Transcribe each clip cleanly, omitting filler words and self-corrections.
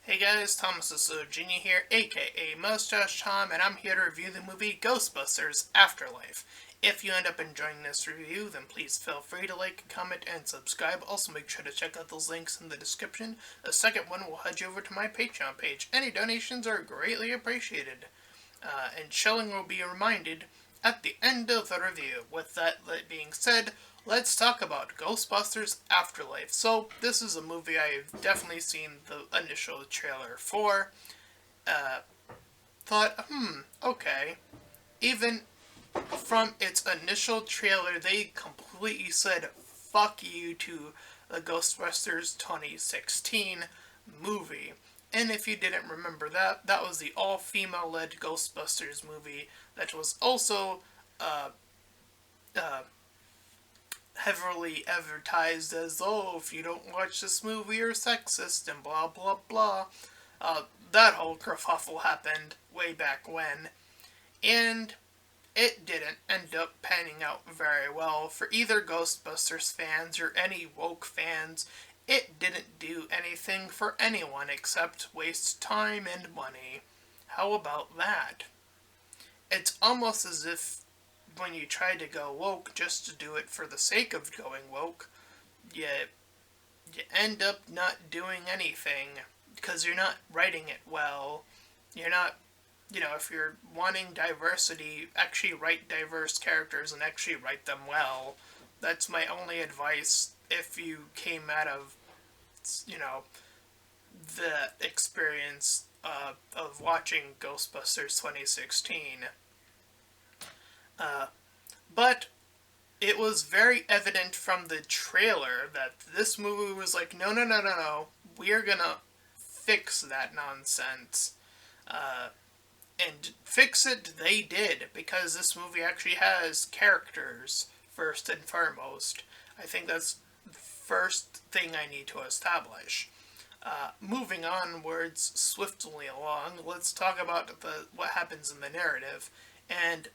Hey guys, Thomas the Genie here, aka Mustached Tom, and I'm here to review the movie Ghostbusters Afterlife. If you end up enjoying this review, then please feel free to like, comment, and subscribe. Also make sure to check out those links in the description. The second one will head you over to my Patreon page. Any donations are greatly appreciated. And showing will be reminded at the end of the review. With that being said, let's talk about Ghostbusters Afterlife. So, this is a movie I've definitely seen the initial trailer for. Thought, okay. Even from its initial trailer, they completely said fuck you to the Ghostbusters 2016 movie. And if you didn't remember that, that was the all-female led Ghostbusters movie that was also uh, uh, heavily advertised as, oh, if you don't watch this movie, you're sexist and blah blah blah. That whole kerfuffle happened way back when, and it didn't end up panning out very well for either Ghostbusters fans or any woke fans. It didn't do anything for anyone except waste time and money. How about that? It's almost as if when you try to go woke just to do it for the sake of going woke, you, you end up not doing anything because you're not writing it well. You're not, if you're wanting diversity, actually write diverse characters and actually write them well. That's my only advice if you came out of, the experience of watching Ghostbusters 2016. But it was very evident from the trailer that this movie was like, no, no, no, no, no, we're gonna fix that nonsense. And fix it they did, because this movie actually has characters, first and foremost. I think that's the first thing I need to establish. Moving onwards swiftly along, let's talk about what happens in the narrative. And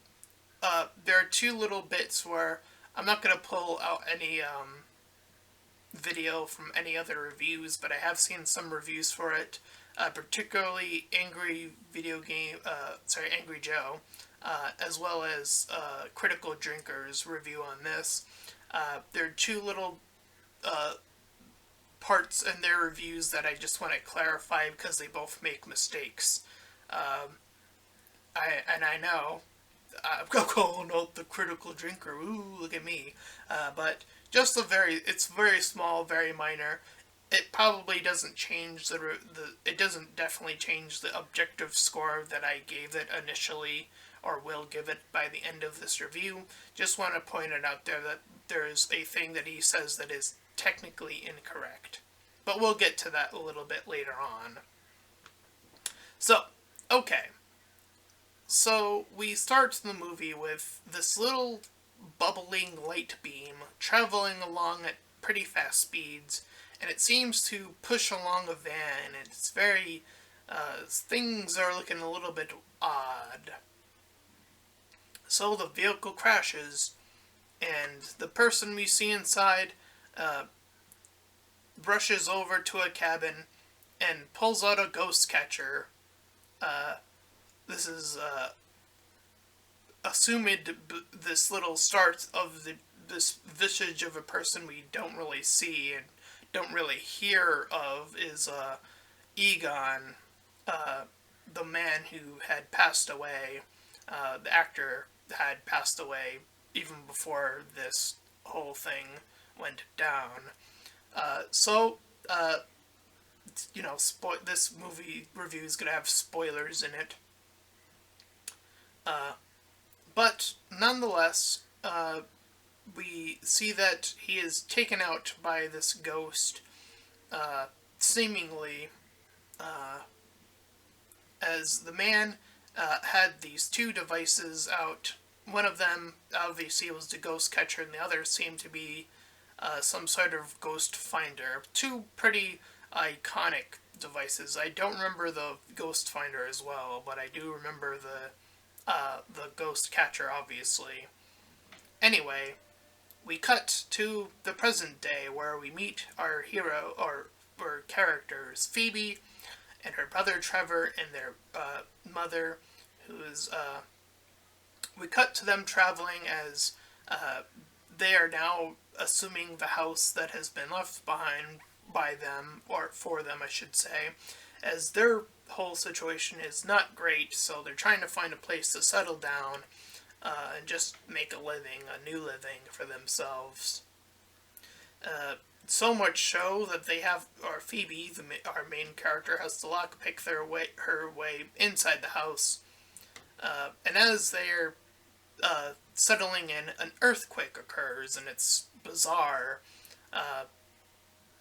there are two little bits where I'm not going to pull out any video from any other reviews, but I have seen some reviews for it, particularly Angry Joe, as well as Critical Drinker's review on this. There are two little parts in their reviews that I just want to clarify because they both make mistakes. I know I'm calling out the Critical Drinker. Ooh, look at me. But just it's very small, very minor. It probably doesn't change it doesn't definitely change the objective score that I gave it initially, or will give it by the end of this review. Just want to point it out there that there's a thing that he says that is technically incorrect. But we'll get to that a little bit later on. So, okay. So, we start the movie with this little bubbling light beam traveling along at pretty fast speeds, and it seems to push along a van, and it's very, things are looking a little bit odd. So the vehicle crashes, and the person we see inside, rushes over to a cabin and pulls out a ghost catcher. This is assumed this little start of this visage of a person we don't really see and don't really hear of is Egon, the man who had passed away. The actor had passed away even before this whole thing went down. This movie review is going to have spoilers in it. But nonetheless, we see that he is taken out by this ghost, seemingly, as the man had these two devices out. One of them, obviously, was the ghost catcher, and the other seemed to be some sort of ghost finder. Two pretty iconic devices. I don't remember the ghost finder as well, but I do remember the ghost catcher, obviously. Anyway, we cut to the present day where we meet our hero, or characters, Phoebe and her brother Trevor and their mother, who is, we cut to them traveling as they are now assuming the house that has been left behind by them, or for them, I should say, as their whole situation is not great, so they're trying to find a place to settle down and just make a living, a new living for themselves. So much so that they have, or Phoebe, our main character, has to lockpick her way inside the house. And as they're settling in, an earthquake occurs, and it's bizarre.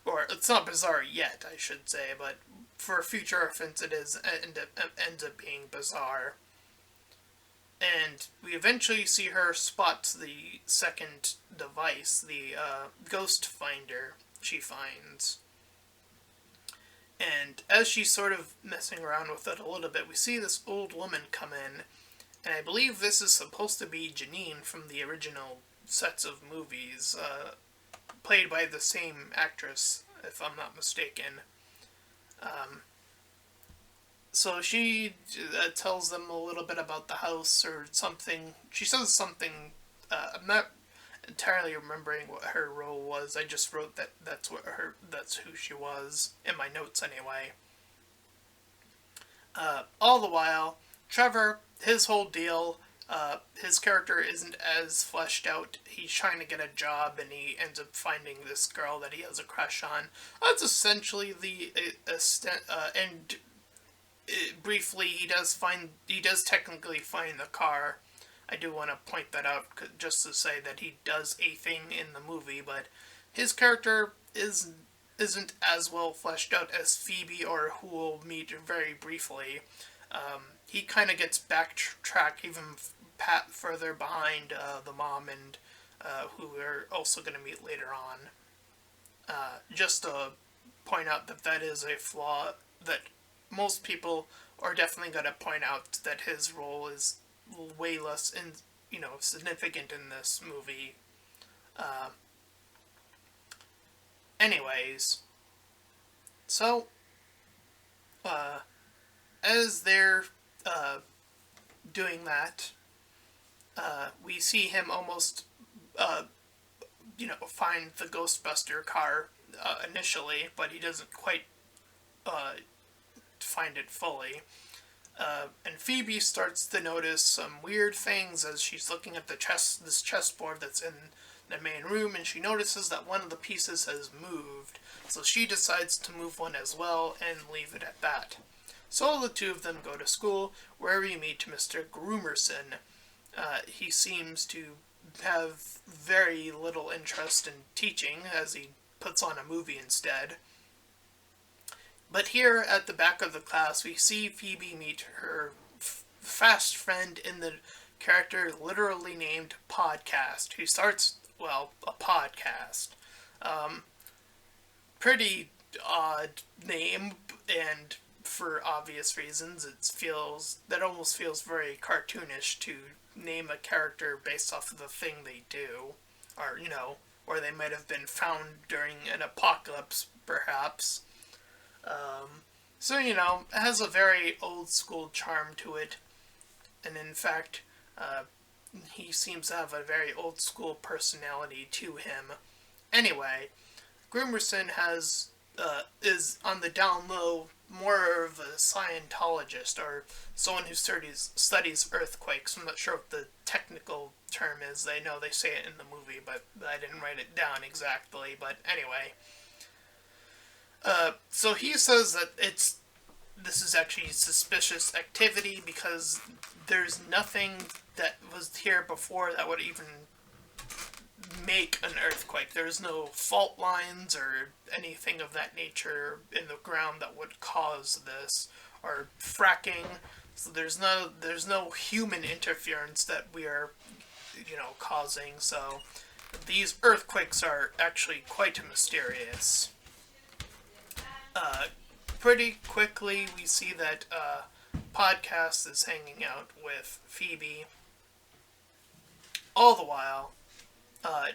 Or it's not bizarre yet, I should say, but for future reference, it ends up being bizarre. And we eventually see her spot the second device, the ghost finder she finds. And as she's sort of messing around with it a little bit, we see this old woman come in, and I believe this is supposed to be Janine from the original sets of movies, played by the same actress, if I'm not mistaken. So she tells them a little bit about the house or something. She says something. I'm not entirely remembering what her role was. I just wrote that's who she was in my notes anyway. All the while, Trevor, his whole deal, his character isn't as fleshed out. He's trying to get a job, and he ends up finding this girl that he has a crush on. That's essentially the and briefly, he does technically find the car. I do want to point that out just to say that he does a thing in the movie, but his character isn't as well fleshed out as Phoebe, or who we'll meet very briefly. He kind of gets backtracked even further behind the mom and who we're also going to meet later on. Just to point out that is a flaw that most people are definitely going to point out, that his role is way less significant in this movie. Anyways, so as they're doing that, we see him almost find the Ghostbuster car initially, but he doesn't quite find it fully. And Phoebe starts to notice some weird things as she's looking at this chessboard that's in the main room, and she notices that one of the pieces has moved. So she decides to move one as well and leave it at that. So the two of them go to school, where we meet Mr. Groomerson. He seems to have very little interest in teaching, as he puts on a movie instead. But here at the back of the class, we see Phoebe meet her fast friend in the character literally named Podcast, who starts, a podcast. Pretty odd name, and for obvious reasons, that almost feels very cartoonish to name a character based off of the thing they do, or, or they might have been found during an apocalypse, perhaps. So, it has a very old school charm to it, and in fact, he seems to have a very old school personality to him. Anyway, Groomerson is on the down low more of a Scientologist, or someone who studies earthquakes. I'm not sure what the technical term is. I know they say it in the movie, but I didn't write it down exactly. But anyway, so he says that this is actually suspicious activity because there's nothing that was here before that would even make an earthquake. There's no fault lines or anything of that nature in the ground that would cause this, or fracking. So there's no human interference that we are, causing. So these earthquakes are actually quite mysterious. Pretty quickly, we see that Podcast is hanging out with Phoebe. All the while,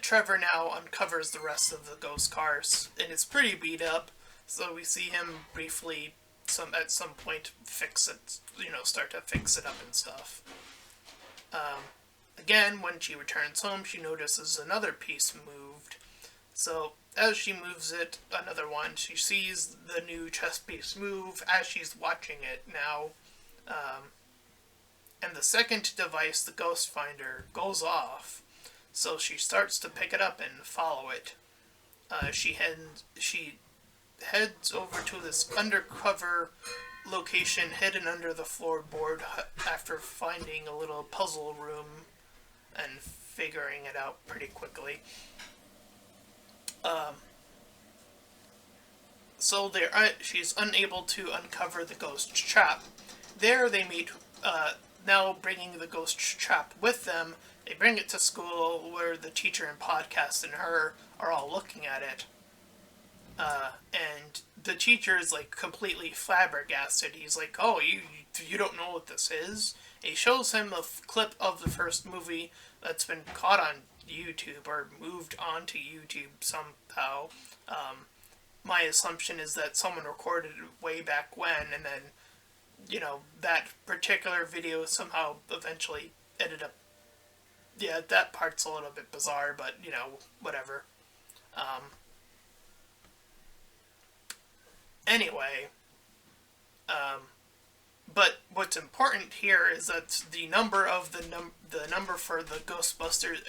Trevor now uncovers the rest of the ghost cars, and it's pretty beat up, so we see him briefly at some point fix it, start to fix it up and stuff. Again, when she returns home, she notices another piece moved. So as she moves it, another one, she sees the new chess piece move as she's watching it now. And the second device, the Ghost Finder, goes off. So she starts to pick it up and follow it. She heads over to this undercover location hidden under the floorboard after finding a little puzzle room and figuring it out pretty quickly. So she's unable to uncover the ghost trap. There they meet, now bringing the ghost trap with them. They bring it to school where the teacher and Podcast and her are all looking at it. And the teacher is like completely flabbergasted. He's like, "Oh, you don't know what this is?" He shows him a clip of the first movie that's been caught on YouTube or moved onto YouTube somehow. My assumption is that someone recorded it way back when, and then, that particular video somehow eventually ended up. Yeah, that part's a little bit bizarre, but, whatever. Anyway, but what's important here is that the number of the number for the Ghostbusters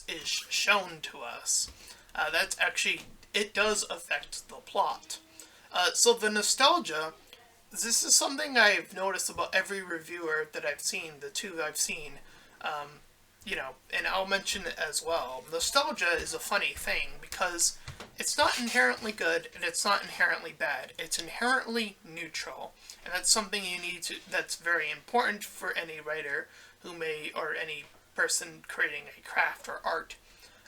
is shown to us. That's actually, it does affect the plot. So the nostalgia, this is something I've noticed about every reviewer that I've seen, the two I've seen, and I'll mention it as well. Nostalgia is a funny thing because it's not inherently good and it's not inherently bad. It's inherently neutral. And that's something that's very important for any writer or any person creating a craft or art.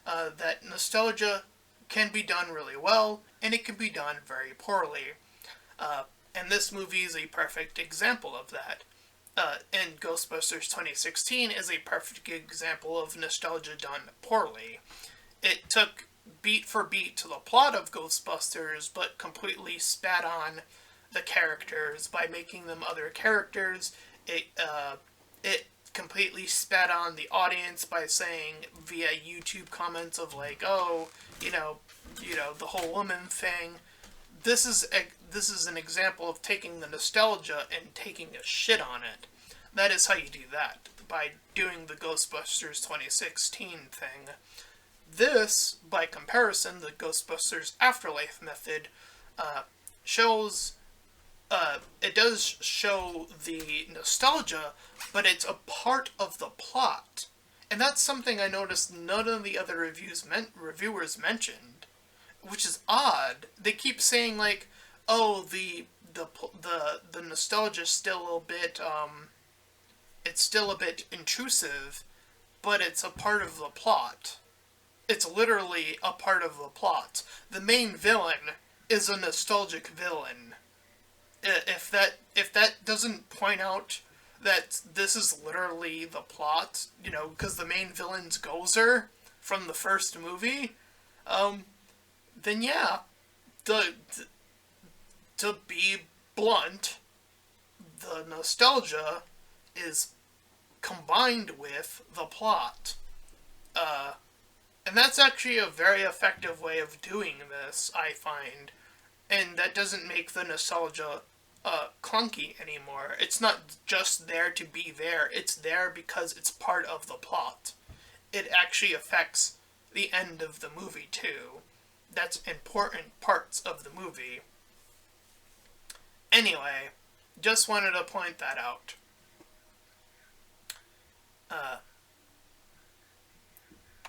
That nostalgia can be done really well and it can be done very poorly. And this movie is a perfect example of that. And Ghostbusters 2016 is a perfect example of nostalgia done poorly. It took beat for beat to the plot of Ghostbusters, but completely spat on the characters by making them other characters. It completely spat on the audience by saying via YouTube comments of like, "Oh, the whole woman thing." This is an example of taking the nostalgia and taking a shit on it. That is how you do that, by doing the Ghostbusters 2016 thing. This, by comparison, the Ghostbusters Afterlife method, it does show the nostalgia, but it's a part of the plot. And that's something I noticed none of the other reviewers mentioned, which is odd. They keep saying like, "Oh, the nostalgia's still a bit it's still a bit intrusive, but it's a part of the plot." It's literally a part of the plot. The main villain is a nostalgic villain. If that doesn't point out that this is literally the plot, because the main villain's Gozer from the first movie, then yeah, to be blunt, the nostalgia is combined with the plot. And that's actually a very effective way of doing this, I find. And that doesn't make the nostalgia clunky anymore. It's not just there to be there. It's there because it's part of the plot. It actually affects the end of the movie, too. That's important parts of the movie. Anyway, just wanted to point that out.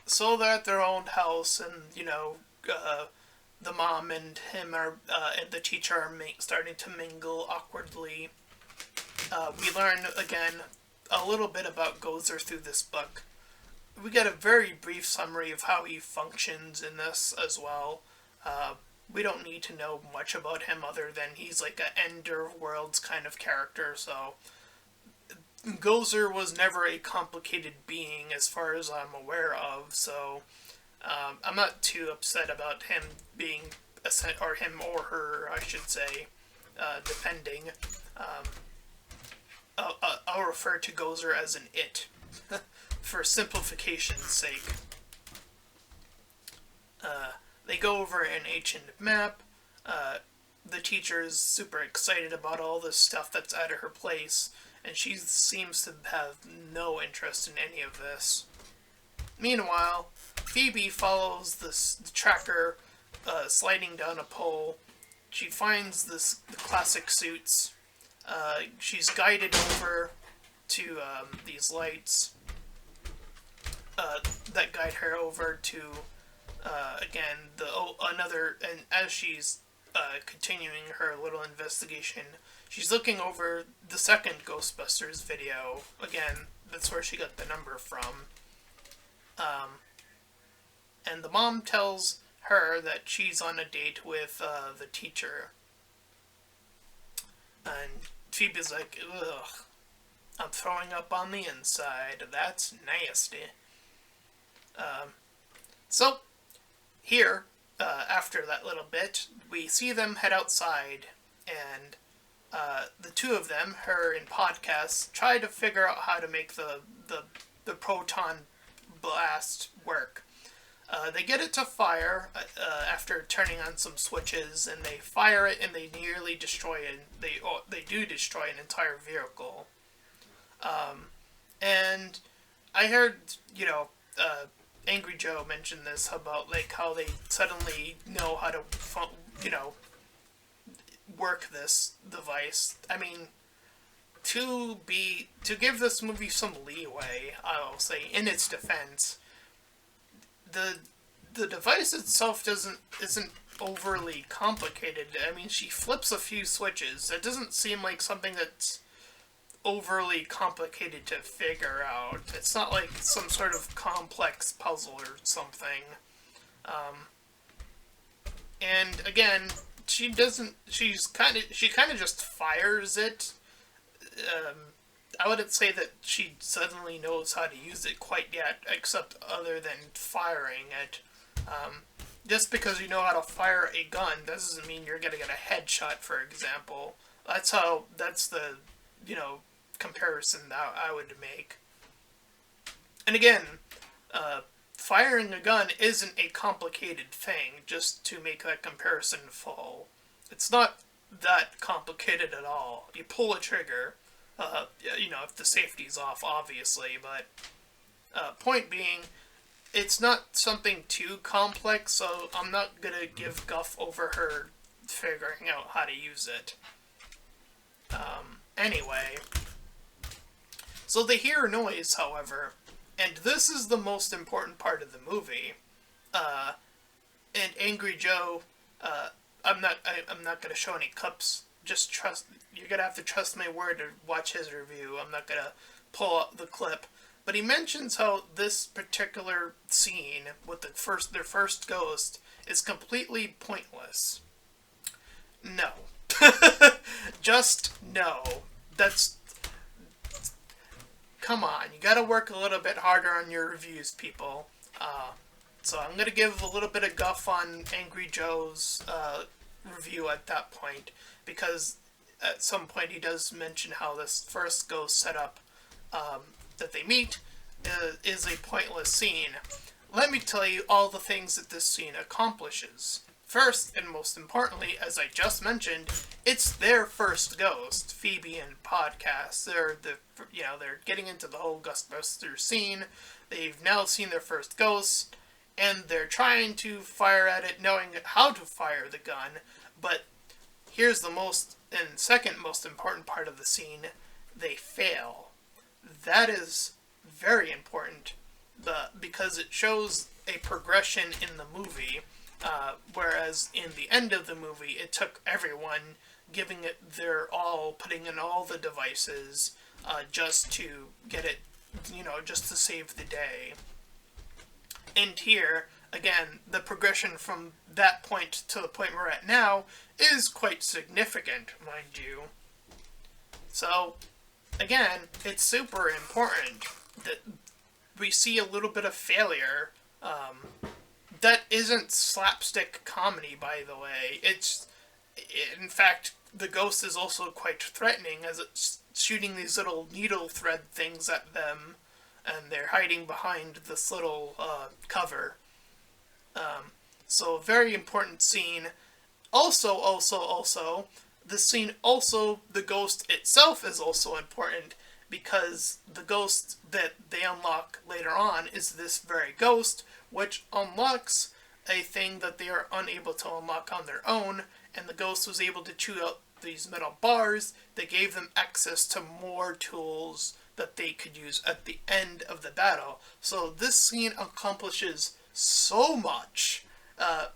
So they're at their own house, and, the mom and him and the teacher are starting to mingle awkwardly. We learn, again, a little bit about Gozer through this book. We get a very brief summary of how he functions in this as well. We don't need to know much about him other than he's like an Ender Worlds kind of character, so Gozer was never a complicated being as far as I'm aware of, so I'm not too upset about him being, or him or her, I should say, depending. I'll refer to Gozer as an it, for simplification's sake. They go over an ancient map. The teacher's super excited about all this stuff that's out of her place, and she seems to have no interest in any of this. Meanwhile, Phoebe follows the tracker sliding down a pole. She finds the classic suits. She's guided over to these lights that guide her over to again and as she's continuing her little investigation, she's looking over the second Ghostbusters video. Again, that's where she got the number from. And the mom tells her that she's on a date with the teacher. And Phoebe's like, ugh, I'm throwing up on the inside. That's nasty. So, here, after that little bit, we see them head outside, and the two of them, her and Podcast, try to figure out how to make the proton blast work. They get it to fire after turning on some switches, and they fire it, and they nearly destroy it. They do destroy an entire vehicle. And I heard, Angry Joe mentioned this about like how they suddenly know how to, work this device. I mean, to give this movie some leeway, I'll say, in its defense, the device itself isn't overly complicated. I mean, she flips a few switches. It doesn't seem like something that's overly complicated to figure out. It's not like some sort of complex puzzle or something. And again, she kind of just fires it. I wouldn't say that she suddenly knows how to use it quite yet, except other than firing it. Just because you know how to fire a gun doesn't mean you're gonna get a headshot, for example. That's the, comparison that I would make. And again, firing a gun isn't a complicated thing, just to make that comparison full. It's not that complicated at all. You pull a trigger, if the safety's off, obviously, but point being, it's not something too complex, so I'm not gonna give guff over her figuring out how to use it. Anyway, so they hear a noise, however, and this is the most important part of the movie. And Angry Joe, I'm not gonna show any clips. Just trust. You're gonna have to trust my word to watch his review. I'm not gonna pull up the clip. But he mentions how this particular scene with their first ghost is completely pointless. No. Just no. Come on, you gotta work a little bit harder on your reviews, people. So I'm gonna give a little bit of guff on Angry Joe's review at that point, because at some point he does mention how this first ghost setup that they meet is a pointless scene. Let me tell you all the things that this scene accomplishes. First, and most importantly, as I just mentioned, it's their first ghost, Phoebe and Podcast. They're getting into the whole Ghostbusters scene. They've now seen their first ghost, and they're trying to fire at it, knowing how to fire the gun. But here's the second most important part of the scene: they fail. That is very important, because it shows a progression in the movie. Whereas in the end of the movie, it took everyone giving it their all, putting in all the devices, just to get it, just to save the day. And here, again, the progression from that point to the point we're at now is quite significant, mind you. So, again, it's super important that we see a little bit of failure. That isn't slapstick comedy, by the way. It's In fact, the ghost is also quite threatening as it's shooting these little needle thread things at them, and they're hiding behind this little cover. So, very important scene. Also, the scene also, the ghost itself is also important because the ghost that they unlock later on is this very ghost, which unlocks a thing that they are unable to unlock on their own, and the ghost was able to chew out these metal bars that gave them access to more tools that they could use at the end of the battle. So this scene accomplishes so much.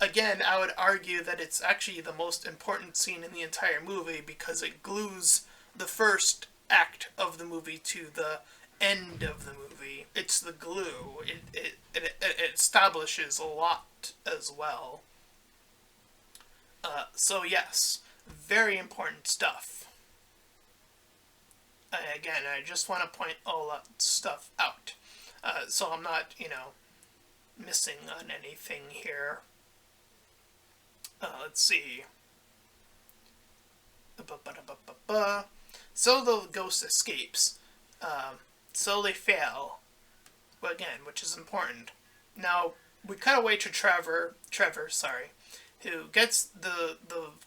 Again, I would argue that it's actually the most important scene in the entire movie because it glues the first act of the movie to the end of the movie. It's the glue. It establishes a lot as well. So yes, very important stuff. Again, I just want to point all that stuff out. So I'm not, missing on anything here. Let's see. So the ghost escapes. So they fail. Again, which is important. Now, we cut away to Trevor, who gets the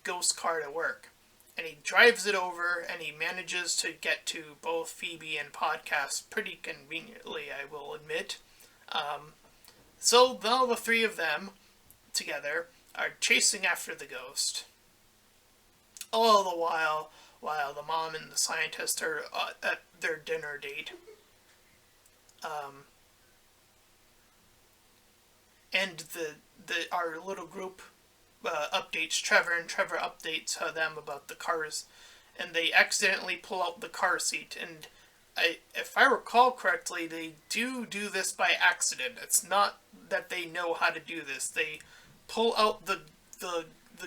ghost car to work. And he drives it over, and he manages to get to both Phoebe and Podcast pretty conveniently, I will admit. So now the three of them, together, are chasing after the ghost. All the while the mom and the scientist are at their dinner date. And our little group updates Trevor, and Trevor updates them about the cars, and they accidentally pull out the car seat, and if I recall correctly, they do this by accident. It's not that they know how to do this. They pull out the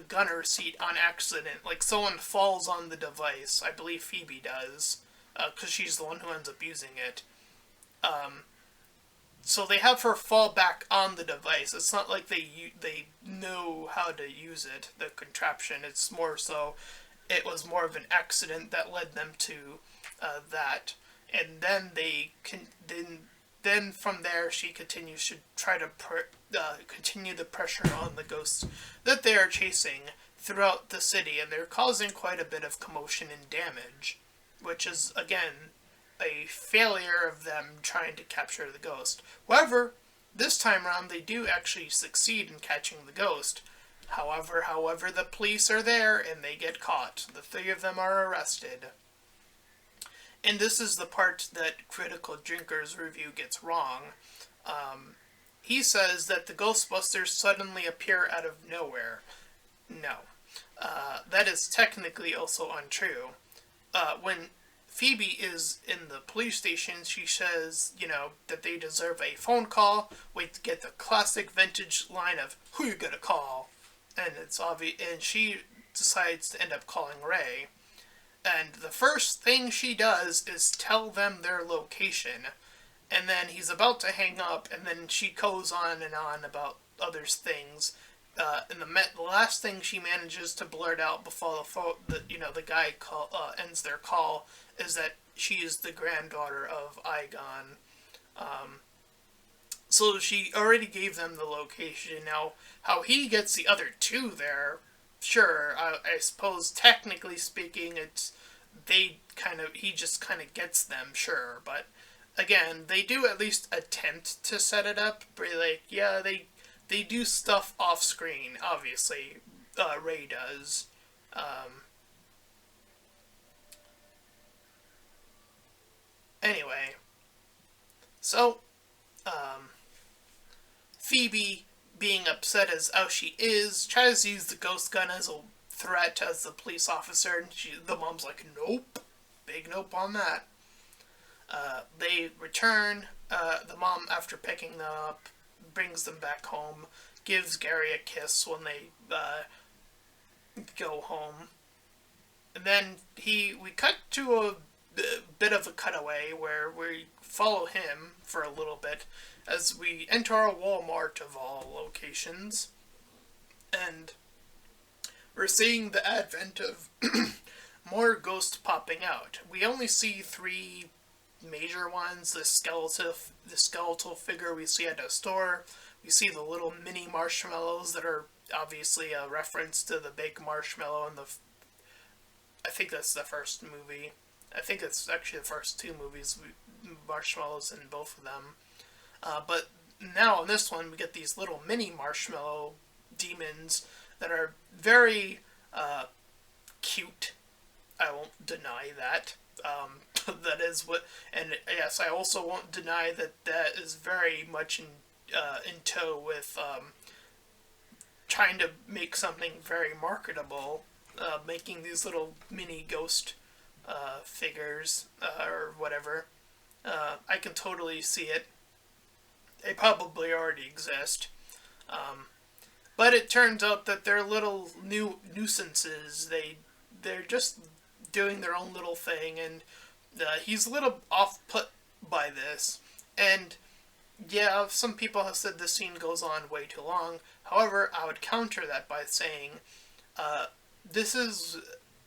gunner seat on accident, like someone falls on the device. I believe Phoebe does, because she's the one who ends up using it. So they have her fall back on the device. It's not like they know how to use it, the contraption. It's more so, it was more of an accident that led them to that. And then then from there she continues to try to continue the pressure on the ghosts that they are chasing throughout the city, and they're causing quite a bit of commotion and damage, which is, again, a failure of them trying to capture the ghost. However, this time around they do actually succeed in catching the ghost. However, the police are there and they get caught. The three of them are arrested. And this is the part that Critical Drinker's review gets wrong. He says that the Ghostbusters suddenly appear out of nowhere. No. That is technically also untrue. When Phoebe is in the police station, she says, that they deserve a phone call. We get the classic vintage line of, "Who you gonna call?" And it's obvious, and she decides to end up calling Ray. And the first thing she does is tell them their location. And then he's about to hang up, and then she goes on and on about other things. And the last thing she manages to blurt out before the guy ends their call is that she is the granddaughter of Igon. So she already gave them the location. Now, how he gets the other two there, sure, I suppose technically speaking, he just kind of gets them, sure, but again, they do at least attempt to set it up. They do stuff off screen, obviously. Ray does. Anyway, so Phoebe, being upset as how she is, tries to use the ghost gun as a threat as the police officer, and the mom's like, nope. Big nope on that. They return. The mom, after picking them up, brings them back home, gives Gary a kiss when they go home. And then we cut to a bit of a cutaway where we follow him for a little bit as we enter a Walmart of all locations. And we're seeing the advent of more ghosts popping out. We only see three major ones: the skeletal figure we see at a store. We see the little mini marshmallows that are obviously a reference to the big marshmallow in the. I think that's the first movie. I think it's actually the first two movies. Marshmallows in both of them. But now in this one, we get these little mini marshmallow demons that are very cute. I won't deny that. That is what, and yes, I also won't deny that that is very much in tow with trying to make something very marketable, making these little mini ghost figures or whatever. I can totally see it. They probably already exist. But it turns out that they're little nuisances. They're just doing their own little thing, and he's a little off-put by this. And yeah, some people have said this scene goes on way too long. However, I would counter that by saying this is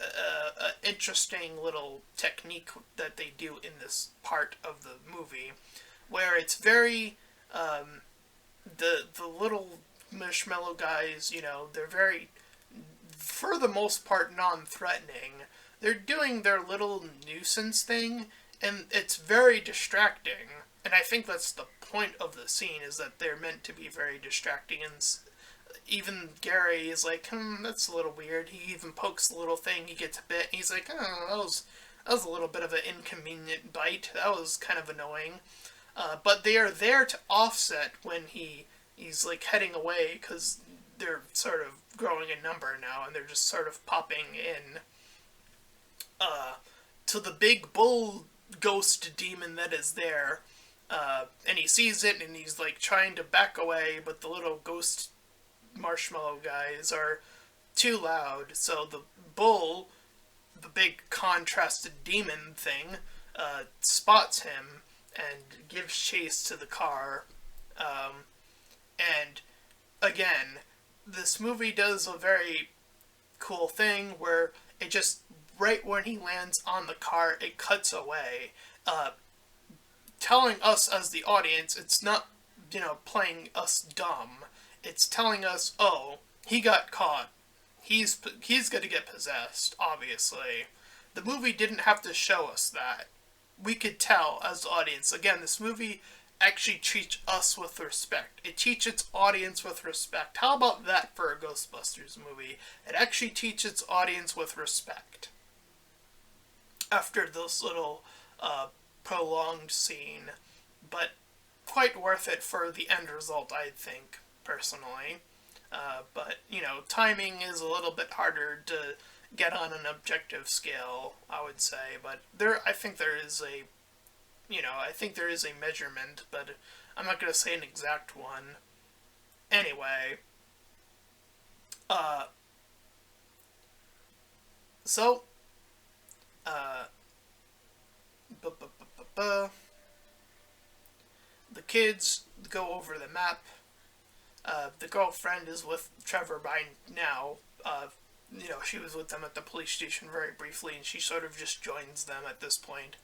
an interesting little technique that they do in this part of the movie, where it's very the little marshmallow guys, you know, they're very, for the most part, non-threatening. They're doing their little nuisance thing, and it's very distracting. And I think that's the point of the scene, is that they're meant to be very distracting. And even Gary is like, that's a little weird. He even pokes the little thing, he gets a bit, and he's like, oh, that was a little bit of an inconvenient bite. That was kind of annoying. But they are there to offset when he's like heading away, because they're sort of growing in number now, and they're just sort of popping in to the big bull ghost demon that is there. And he sees it, and he's like trying to back away, but the little ghost marshmallow guys are too loud. So the bull, the big contrasted demon thing, spots him and gives chase to the car. And again, this movie does a very cool thing where it just, right when he lands on the car, it cuts away, telling us as the audience, it's not, playing us dumb. It's telling us, oh, he got caught. He's going to get possessed, obviously. The movie didn't have to show us that. We could tell as the audience. Again, this movie actually treats us with respect. It teaches its audience with respect. How about that for a Ghostbusters movie? It actually teaches its audience with respect. After this little prolonged scene, but quite worth it for the end result, I think, personally. But, timing is a little bit harder to get on an objective scale, I would say. But I think there is a measurement, but I'm not going to say an exact one. Anyway, so, the kids go over the map. The girlfriend is with Trevor by now. She was with them at the police station very briefly, and she sort of just joins them at this point.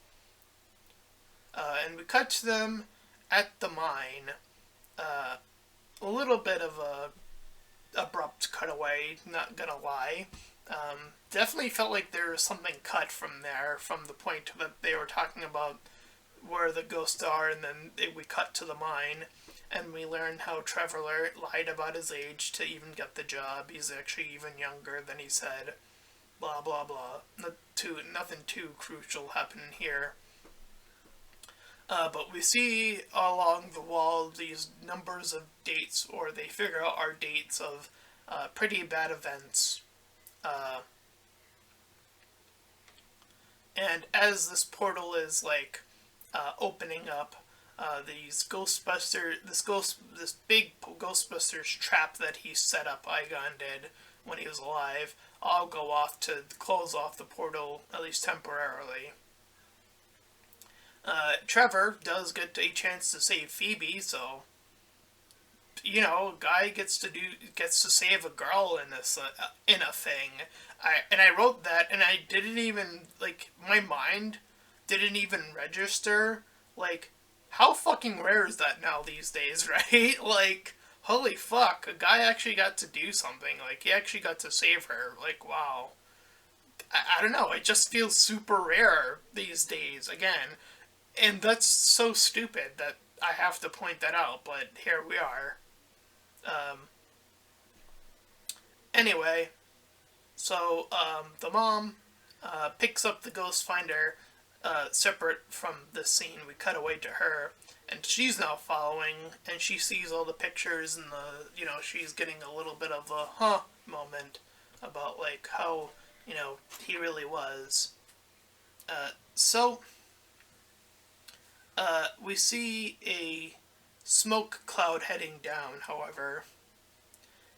And we cut to them at the mine. A little bit of a abrupt cutaway, not gonna lie. Definitely felt like there was something cut from there, from the point that they were talking about where the ghosts are, and then we cut to the mine, and we learn how Trevor lied about his age to even get the job. He's actually even younger than he said. Blah, blah, blah. Nothing too crucial happening here. But we see along the wall these numbers of dates, or they figure out our dates of pretty bad events. And as this portal is opening up, this big Ghostbusters trap that he set up, Igon did when he was alive, all go off to close off the portal, at least temporarily. Trevor does get a chance to save Phoebe, so a guy gets to save a girl in this in a thing. I wrote that, and I didn't even, like, my mind didn't even register, like, how fucking rare is that now these days, right? Like, holy fuck, a guy actually got to do something. Like, he actually got to save her. Like, wow. I don't know. It just feels super rare these days, again. And that's so stupid that I have to point that out, but here we are. Um, anyway, so the mom picks up the ghost finder separate from the scene. We cut away to her, and she's now following, and she sees all the pictures, and she's getting a little bit of a huh moment about, like, how, he really was. So we see a smoke cloud heading down, however,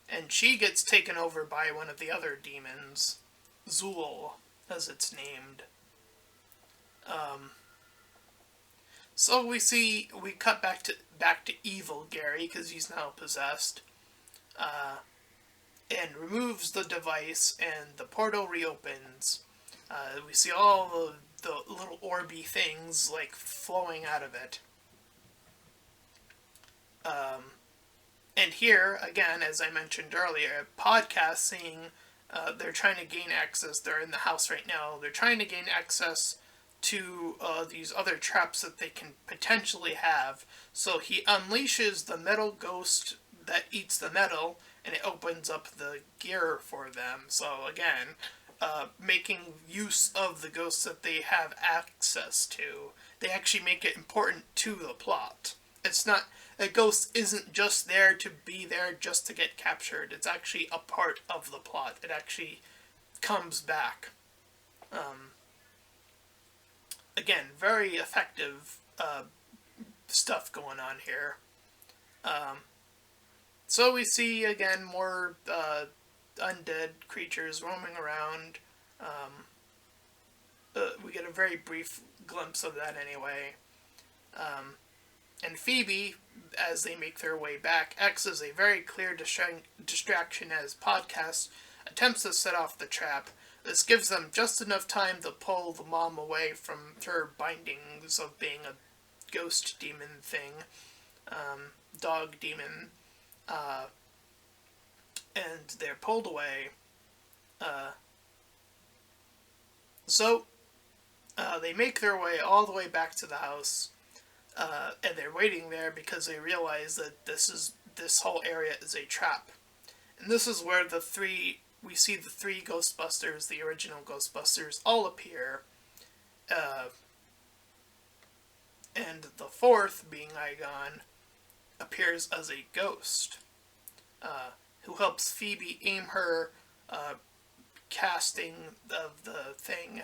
and she gets taken over by one of the other demons, Zool, as it's named. So we cut back to evil Gary, because he's now possessed, and removes the device, and the portal reopens. We see all the little orby things, like, flowing out of it. And here, again, as I mentioned earlier, podcasting, they're trying to gain access. They're in the house right now. They're trying to gain access to these other traps that they can potentially have. So he unleashes the metal ghost that eats the metal, and it opens up the gear for them. So again, making use of the ghosts that they have access to. They actually make it important to the plot. It's not, a ghost isn't just there to be there just to get captured. It's actually a part of the plot. It actually comes back. Again, very effective stuff going on here. So we see, again, more undead creatures roaming around. We get a very brief glimpse of that anyway. And Phoebe, as they make their way back, acts as a very clear distraction as Podcast attempts to set off the trap. This gives them just enough time to pull the mom away from her bindings of being a ghost demon thing, dog demon, and they're pulled away. So they make their way all the way back to the house, and they're waiting there because they realize that this whole area is a trap. And this is where we see the three Ghostbusters, the original Ghostbusters, all appear. And the fourth, being Igon, appears as a ghost, who helps Phoebe aim her casting of the thing.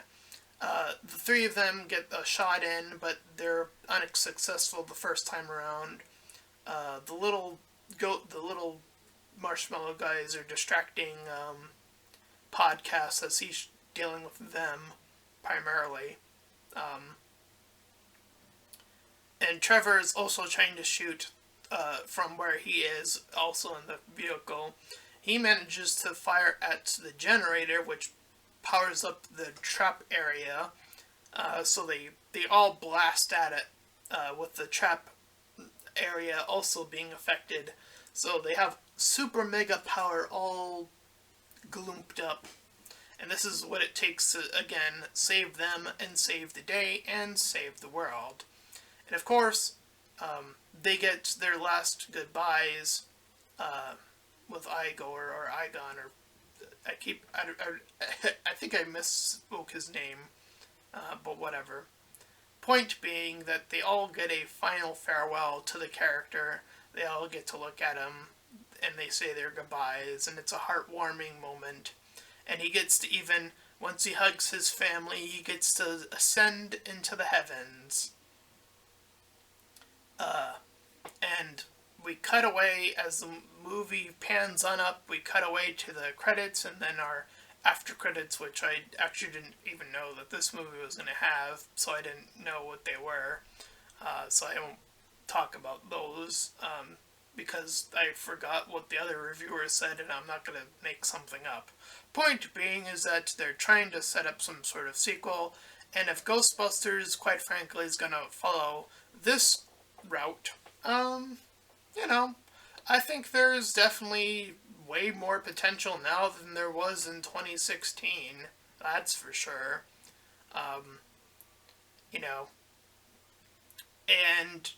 The three of them get a shot in, but they're unsuccessful the first time around. The little marshmallow guys are distracting Podcast as he's dealing with them primarily. And Trevor is also trying to shoot from where he is, also in the vehicle. He manages to fire at the generator, which powers up the trap area. So they all blast at it, with the trap area also being affected. So they have super mega power all gloomed up. And this is what it takes to, again, save them and save the day and save the world. And of course, they get their last goodbyes with Igor or Igon, or I think I misspoke his name, but whatever. Point being that they all get a final farewell to the character. They all get to look at him, and they say their goodbyes, and it's a heartwarming moment. And he gets to even, once he hugs his family, he gets to ascend into the heavens. And we cut away, as the movie pans on up, we cut away to the credits, and then our after credits, which I actually didn't even know that this movie was going to have, so I didn't know what they were. So I won't talk about those. because I forgot what the other reviewer said and I'm not going to make something up. Point being is that they're trying to set up some sort of sequel, and if Ghostbusters, quite frankly, is going to follow this route, you know, I think there's definitely way more potential now than there was in 2016. That's for sure. Um, you know, and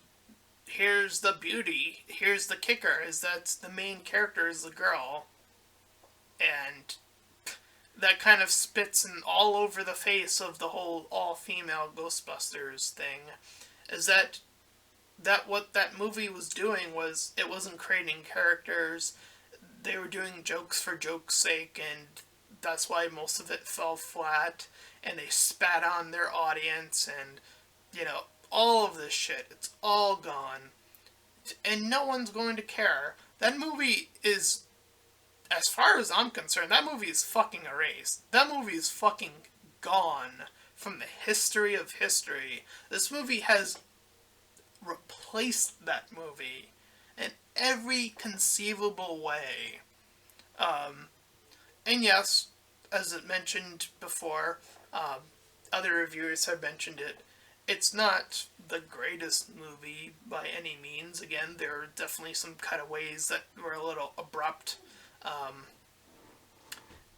here's the beauty. Here's the kicker: is that the main character is the girl, and that kind of spits in all over the face of the whole all-female Ghostbusters thing. Is that what that movie was doing was it wasn't creating characters. They were doing jokes for joke's sake, and that's why most of it fell flat, and they spat on their audience, and, all of this shit. It's all gone. And no one's going to care. That movie is, as far as I'm concerned, that movie is fucking erased. That movie is fucking gone from the history of history. This movie has replaced that movie in every conceivable way. And yes, as it mentioned before, other reviewers have mentioned it. It's not the greatest movie by any means. Again, there are definitely some cutaways that were a little abrupt.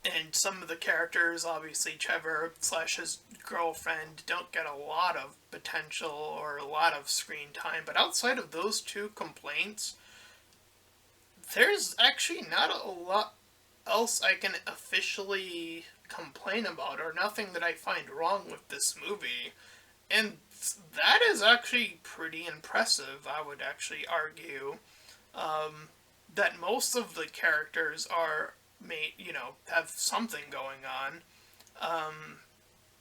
And some of the characters, obviously Trevor / his girlfriend, don't get a lot of potential or a lot of screen time. But outside of those two complaints, there's actually not a lot else I can officially complain about, or nothing that I find wrong with this movie. And that is actually pretty impressive, I would actually argue. That most of the characters are have something going on.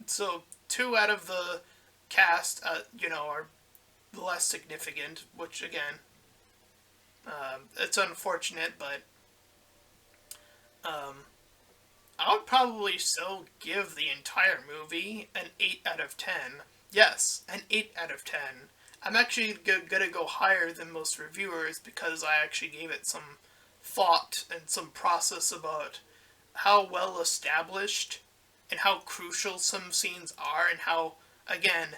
So 2 out of the cast, are less significant, which again, it's unfortunate, but I would probably still give the entire movie an 8 out of 10. Yes, an 8 out of 10. I'm actually gonna go higher than most reviewers because I actually gave it some thought and some process about how well established and how crucial some scenes are, and how, again,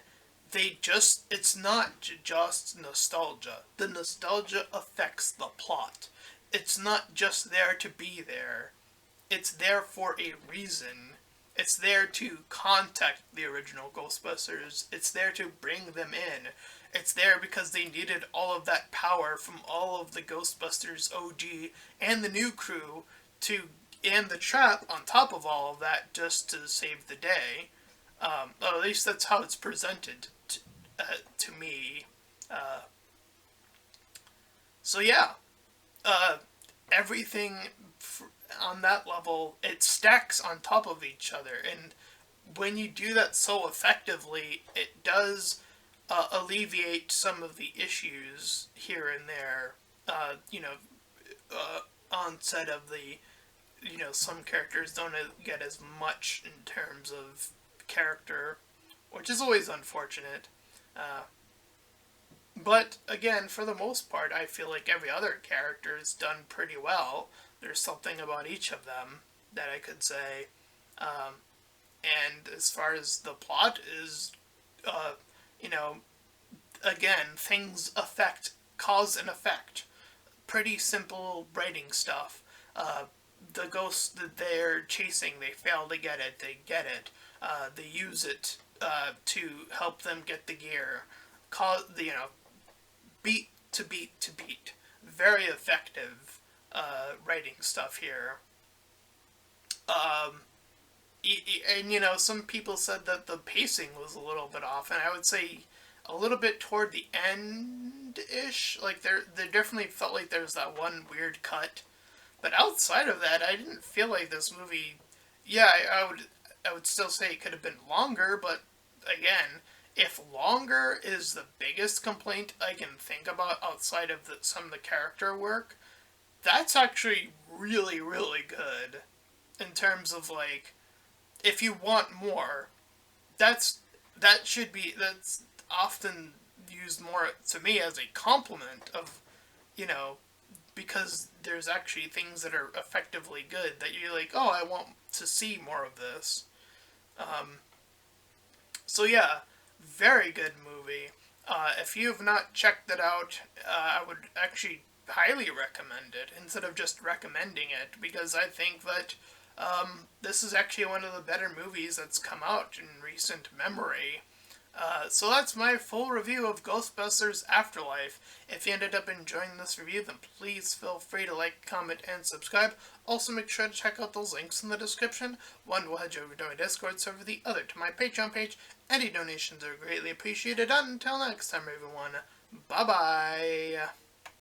it's not just nostalgia. The nostalgia affects the plot. It's not just there to be there. It's there for a reason. It's there to contact the original Ghostbusters. It's there to bring them in. It's there because they needed all of that power from all of the Ghostbusters OG and the new crew and the trap on top of all of that just to save the day. At least that's how it's presented to me. So yeah, everything on that level, it stacks on top of each other, and when you do that so effectively, it does alleviate some of the issues here and there. Onset of the, some characters don't get as much in terms of character, which is always unfortunate. But again, for the most part, I feel like every other character is done pretty well. There's something about each of them that I could say. And as far as the plot is, again, things affect cause and effect. Pretty simple writing stuff. The ghosts that they're chasing, they fail to get it, they get it. They use it to help them get the gear. Beat to beat to beat. Very effective writing stuff here. And some people said that the pacing was a little bit off, and I would say a little bit toward the end-ish. Like, there definitely felt like there was that one weird cut. But outside of that, I didn't feel like this movie... Yeah, I would still say it could have been longer, but again, if longer is the biggest complaint I can think about outside of some of the character work, that's actually really, really good. In terms of, like, if you want more, that's often used more to me as a compliment of, because there's actually things that are effectively good that you're like, oh, I want to see more of this. So yeah, very good movie. If you have not checked it out, I would actually highly recommend it instead of just recommending it, because I think that this is actually one of the better movies that's come out in recent memory. So that's my full review of Ghostbusters Afterlife. If you ended up enjoying this review, then please feel free to like, comment, and subscribe. Also, make sure to check out those links in the description. One will head you over to my Discord server, the other to my Patreon page. Any donations are greatly appreciated. Until next time, everyone, bye-bye.